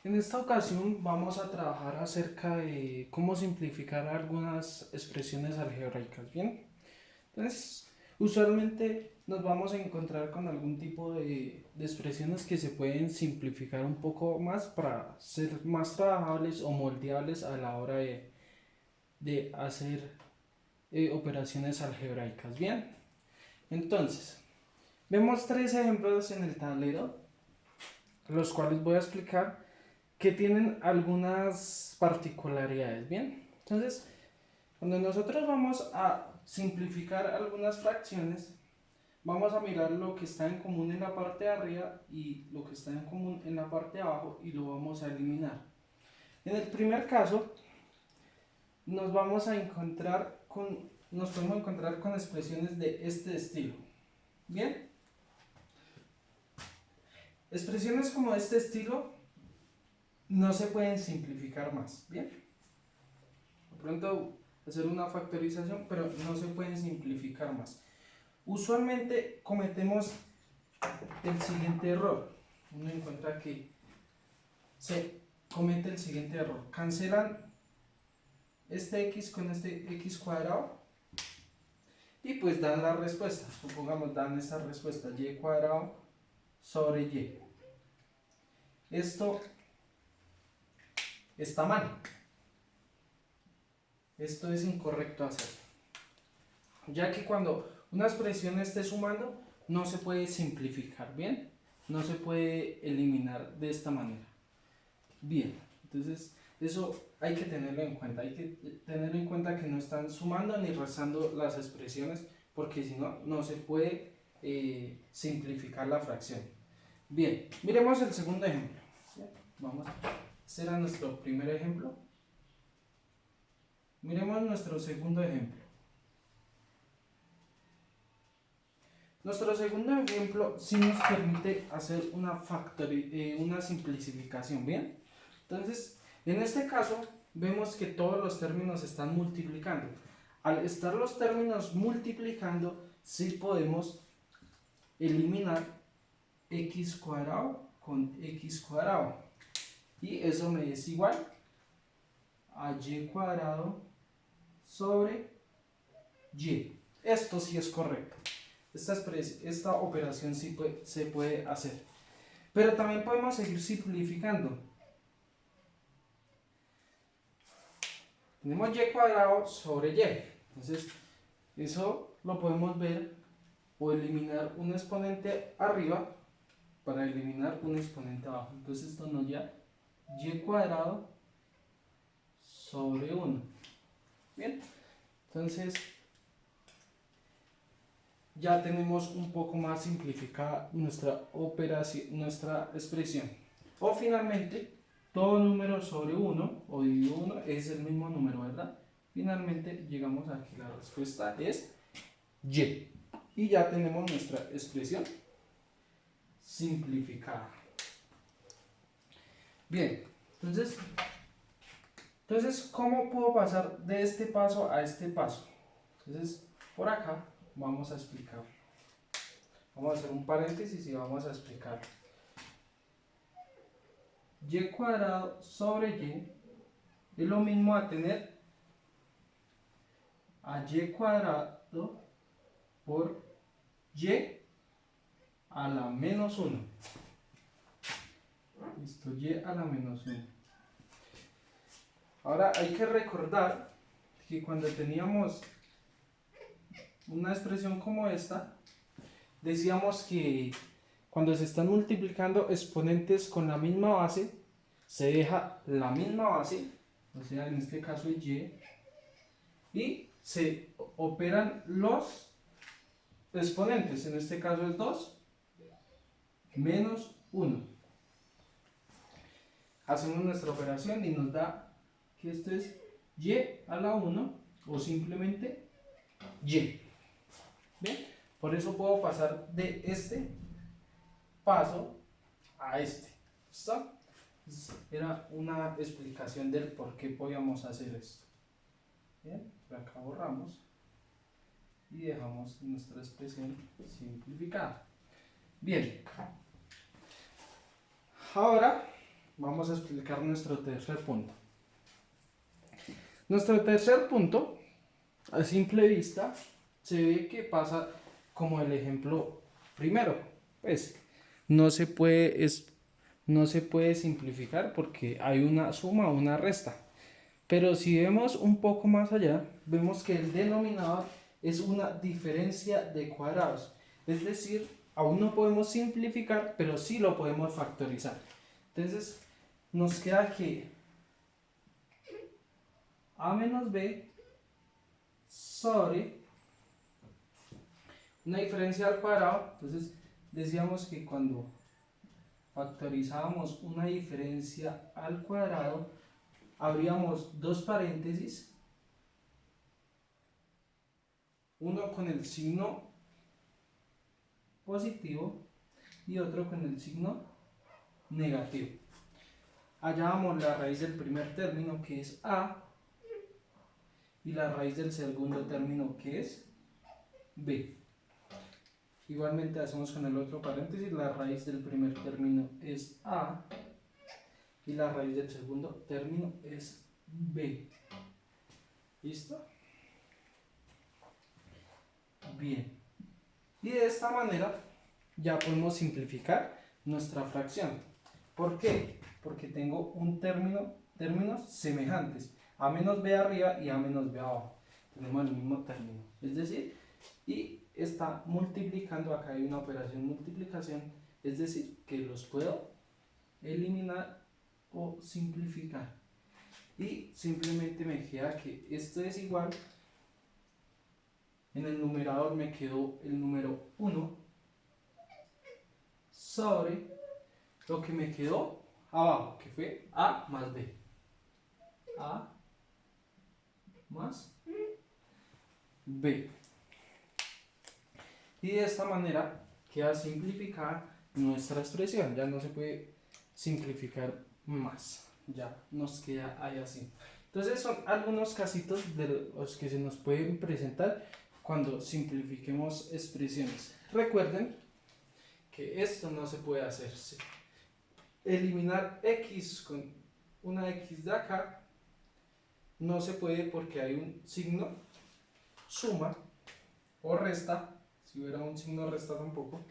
En esta ocasión vamos a trabajar acerca de cómo simplificar algunas expresiones algebraicas, ¿bien? Entonces, usualmente nos vamos a encontrar con algún tipo de expresiones que se pueden simplificar un poco más para ser más trabajables o moldeables a la hora de hacer operaciones algebraicas, ¿bien? Entonces, vemos tres ejemplos en el tablero, los cuales voy a explicar que tienen algunas particularidades, ¿bien? Entonces, cuando nosotros vamos a simplificar algunas fracciones, vamos a mirar lo que está en común en la parte de arriba y lo que está en común en la parte de abajo y lo vamos a eliminar. En el primer caso, nos podemos encontrar con expresiones de este estilo, ¿bien? Expresiones como este estilo no se pueden simplificar más, ¿bien? De pronto hacer una factorización, pero no se pueden simplificar más. Usualmente cometemos el siguiente error. Uno encuentra que se comete el siguiente error. Cancelan este x con este x cuadrado y pues dan la respuesta. Supongamos dan esta respuesta, y cuadrado sobre y. Esto está mal. Esto es incorrecto hacer, ya que cuando una expresión esté sumando no se puede simplificar, ¿bien? No se puede eliminar de esta manera. Bien, entonces eso hay que tenerlo en cuenta. Hay que tener en cuenta que no están sumando ni restando las expresiones, porque si no, no se puede simplificar la fracción. Bien, miremos el segundo ejemplo. Vamos, este era nuestro primer ejemplo. Miremos nuestro segundo ejemplo. Nuestro segundo ejemplo sí nos permite hacer una simplificación, ¿bien? Entonces, en este caso, vemos que todos los términos están multiplicando. Al estar los términos multiplicando, sí podemos eliminar x cuadrado con x cuadrado. Y eso me es igual a y cuadrado sobre y. Esto sí es correcto. Esta operación sí se puede hacer. Pero también podemos seguir simplificando. Tenemos y cuadrado sobre y. Entonces, eso lo podemos ver o eliminar un exponente arriba para eliminar un exponente abajo. Entonces, esto nos da y cuadrado sobre 1. Bien, entonces ya tenemos un poco más simplificada nuestra operación, nuestra expresión. O finalmente, todo número sobre 1 o dividido 1 es el mismo número, ¿verdad? Finalmente llegamos a que la respuesta es y. Y ya tenemos nuestra expresión simplificada. Bien, entonces, ¿cómo puedo pasar de este paso a este paso? Entonces, por acá vamos a explicar. Vamos a hacer un paréntesis y vamos a explicar. Y cuadrado sobre y es lo mismo a tener a y cuadrado por y a la menos 1. Listo, y a la menos 1. Ahora hay que recordar que cuando teníamos una expresión como esta, decíamos que cuando se están multiplicando exponentes con la misma base, se deja la misma base, o sea, en este caso es y se operan los exponentes, en este caso es 2 menos 1. Hacemos nuestra operación y nos da que esto es y a la 1 o simplemente y. ¿Bien? Por eso puedo pasar de este paso a este. ¿Listo? Era una explicación del por qué podíamos hacer esto. Bien, por acá borramos y dejamos nuestra expresión simplificada. Bien, ahora vamos a explicar nuestro tercer punto. Nuestro tercer punto, a simple vista, se ve que pasa como el ejemplo primero. Pues no se puede simplificar porque hay una suma o una resta. Pero si vemos un poco más allá, vemos que el denominador es una diferencia de cuadrados. Es decir, aún no podemos simplificar, pero sí lo podemos factorizar. Entonces, nos queda que a menos b sobre una diferencia al cuadrado. Entonces, decíamos que cuando factorizábamos una diferencia al cuadrado, abríamos dos paréntesis, uno con el signo positivo y otro con el signo negativo. Hallábamos la raíz del primer término, que es a, y la raíz del segundo término, que es b. Igualmente hacemos con el otro paréntesis, la raíz del primer término es a y la raíz del segundo término es b. ¿Listo? Bien. Y de esta manera ya podemos simplificar nuestra fracción. ¿Por qué? Porque tengo términos semejantes. A menos b arriba y a menos b abajo. Tenemos el mismo término. Es decir, y está multiplicando, acá hay una operación multiplicación, es decir, que los puedo eliminar o simplificar. Y simplemente me queda que esto es igual. En el numerador me quedó el número 1 sobre lo que me quedó abajo, que fue a más b. A más b. Y de esta manera queda simplificada nuestra expresión. Ya no se puede simplificar más. Ya nos queda ahí así. Entonces son algunos casitos de los que se nos pueden presentar cuando simplifiquemos expresiones. Recuerden que esto no se puede hacer. Eliminar x con una x de acá no se puede porque hay un signo suma o resta. Si hubiera un signo resta tampoco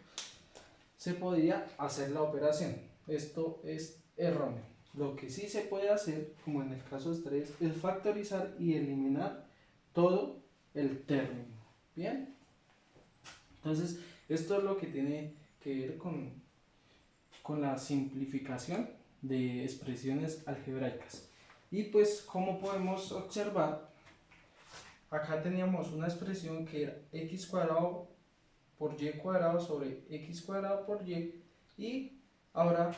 se podría hacer la operación. Esto es erróneo. Lo que sí se puede hacer, como en el caso 3, es factorizar y eliminar todo el término. ¿Bien? Entonces, esto es lo que tiene que ver con la simplificación de expresiones algebraicas. Y pues, como podemos observar, acá teníamos una expresión que era x cuadrado por y cuadrado sobre x cuadrado por y, y ahora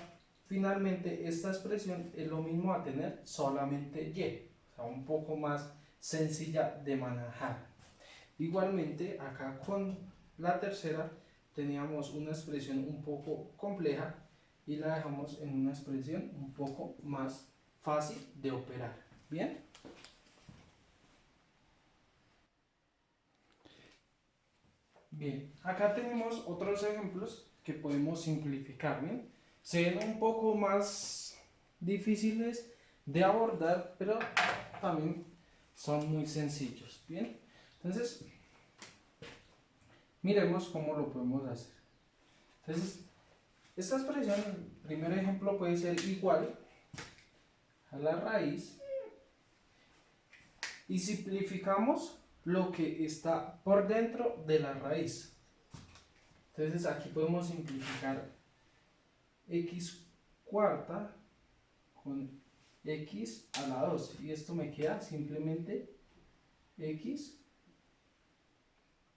finalmente esta expresión es lo mismo a tener solamente y, o sea, un poco más sencilla de manejar. Igualmente acá con la tercera teníamos una expresión un poco compleja y la dejamos en una expresión un poco más fácil de operar. ¿Bien? Bien, acá tenemos otros ejemplos que podemos simplificar. ¿Bien? Se ven un poco más difíciles de abordar, pero también son muy sencillos. Bien, entonces miremos cómo lo podemos hacer. Entonces, esta expresión, el primer ejemplo puede ser igual a la raíz y simplificamos lo que está por dentro de la raíz. Entonces aquí podemos simplificar x cuarta con x a la 2 y esto me queda simplemente x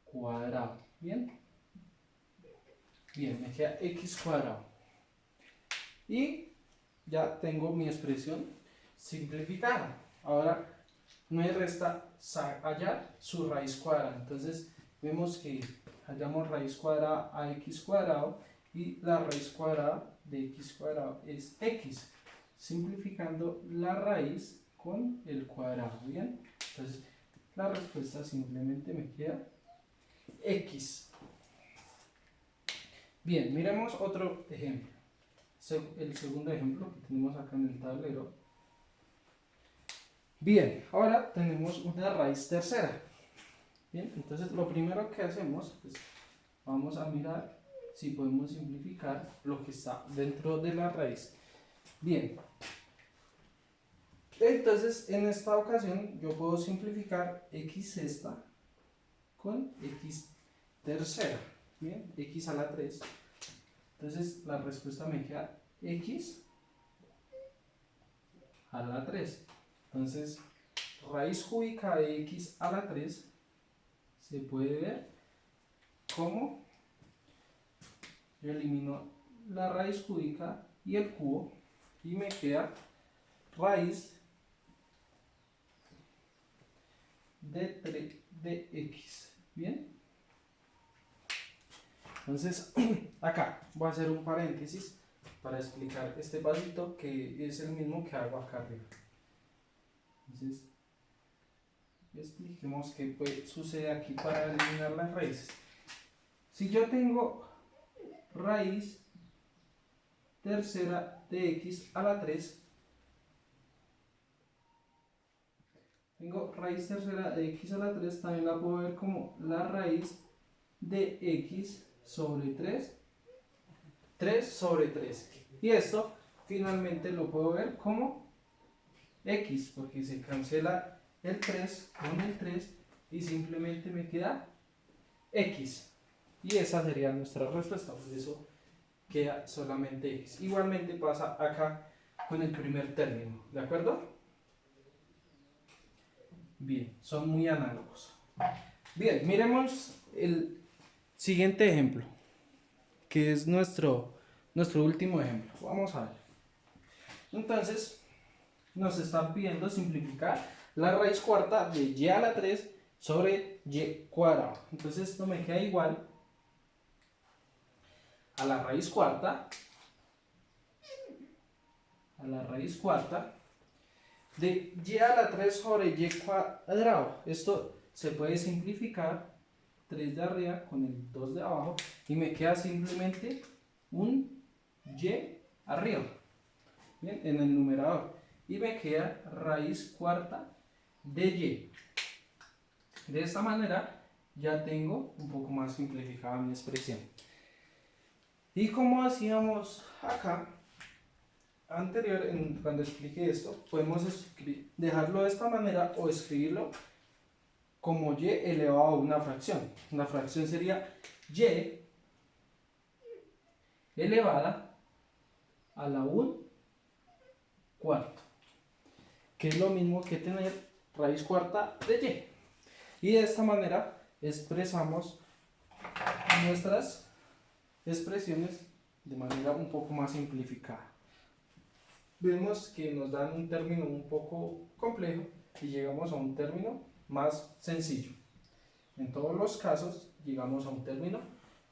cuadrado. ¿Bien? Bien, me queda x cuadrado. Y ya tengo mi expresión simplificada. Ahora no hay resta hallar su raíz cuadrada. Entonces vemos que hallamos raíz cuadrada a x cuadrado y la raíz cuadrada de x cuadrado es x. Simplificando la raíz con el cuadrado. Bien, entonces la respuesta simplemente me queda x. Bien, miremos otro ejemplo. el segundo ejemplo que tenemos acá en el tablero. Bien, ahora tenemos una raíz tercera. Bien, entonces lo primero que hacemos es vamos a mirar si podemos simplificar lo que está dentro de la raíz. Bien, entonces en esta ocasión yo puedo simplificar x sexta con x tercera. Bien, x a la 3. Entonces la respuesta me queda x a la 3. Entonces, raíz cúbica de x a la 3 se puede ver como yo elimino la raíz cúbica y el cubo y me queda raíz de x. Bien, entonces acá voy a hacer un paréntesis para explicar este pasito que es el mismo que hago acá arriba. Entonces expliquemos qué sucede aquí para eliminar las raíces. Si yo tengo raíz tercera de x a la 3, tengo raíz tercera de x a la 3, también la puedo ver como la raíz de x sobre 3 sobre 3. Y esto finalmente lo puedo ver como x, porque se cancela el 3 con el 3 y simplemente me queda x. Y esa sería nuestra respuesta, por eso queda solamente x. Igualmente pasa acá con el primer término, ¿de acuerdo? Bien, son muy análogos. Bien, miremos el siguiente ejemplo, que es nuestro último ejemplo. Vamos a ver. Entonces, nos están pidiendo simplificar la raíz cuarta de y a la 3 sobre y cuadrado. Entonces esto me queda igual a la raíz cuarta de y a la 3 sobre y cuadrado. Esto se puede simplificar 3 de arriba con el 2 de abajo y me queda simplemente un y arriba, bien, en el numerador, y me queda raíz cuarta de y. De esta manera ya tengo un poco más simplificada mi expresión. Y como hacíamos acá anterior, cuando expliqué esto, podemos dejarlo de esta manera o escribirlo como y elevado a una fracción. Una fracción sería y elevada a la 1/4, que es lo mismo que tener raíz cuarta de y. Y de esta manera expresamos nuestras expresiones de manera un poco más simplificada. Vemos que nos dan un término un poco complejo y llegamos a un término más sencillo. En todos los casos llegamos a un término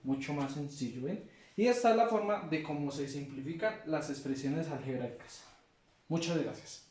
mucho más sencillo, ¿ven? Y esta es la forma de cómo se simplifican las expresiones algebraicas. Muchas gracias.